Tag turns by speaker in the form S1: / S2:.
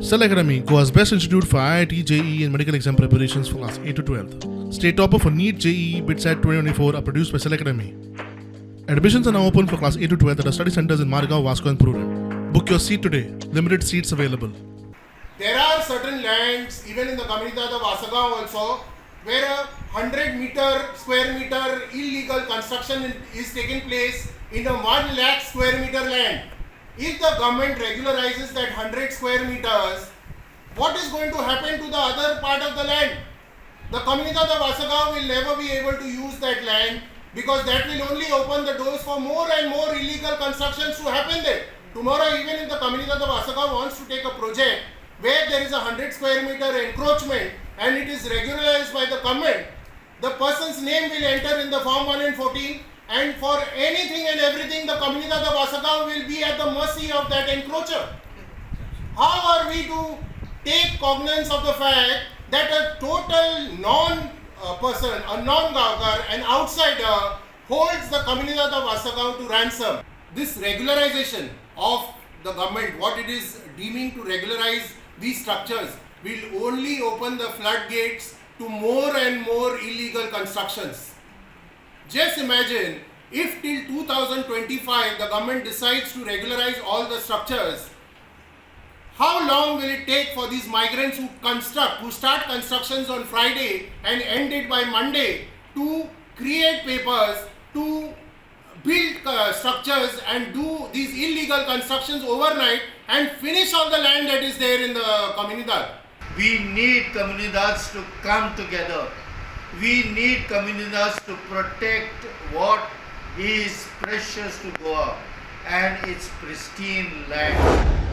S1: Cell Academy, Goa's best institute for IIT, JEE and medical exam preparations for class 8 to 12. State topper for NEET, JEE, BITSAT 2024 are produced by Cell Academy. Admissions are now open for class 8 to 12 at our study centers in Margao, Vasco and Prudent. Book your seat today. Limited seats available.
S2: There are certain lands, even in the Comunidade of Assagao also, where a 100 square meter illegal construction is taking place in a 1 lakh square meter land. If the government regularizes that 100 square meters, what is going to happen to the other part of the land? The Comunidade of Assagao will never be able to use that land because that will only open the doors for more and more illegal constructions to happen there. Tomorrow, even if the Comunidade of Assagao wants to take a project where there is a 100 square meter encroachment and it is regularized by the government, the person's name will enter in the Form 114, and for anything and everything the Comunidade of Assagao will be at the mercy of that encroacher. How are we to take cognizance of the fact that a total non-person, a non-Gaukar, an outsider holds the Comunidade of Assagao to ransom? This regularization of the government, what it is deeming to regularize these structures, will only open the floodgates to more and more illegal constructions. Just imagine if till 2025 the government decides to regularize all the structures, how long will it take for these migrants who start constructions on Friday and end it by Monday to create papers, to build structures and do these illegal constructions overnight and finish all the land that is there in the Comunidade?
S3: We need Comunidades to come together. We need Comunidades to protect what is precious to Goa and its pristine land.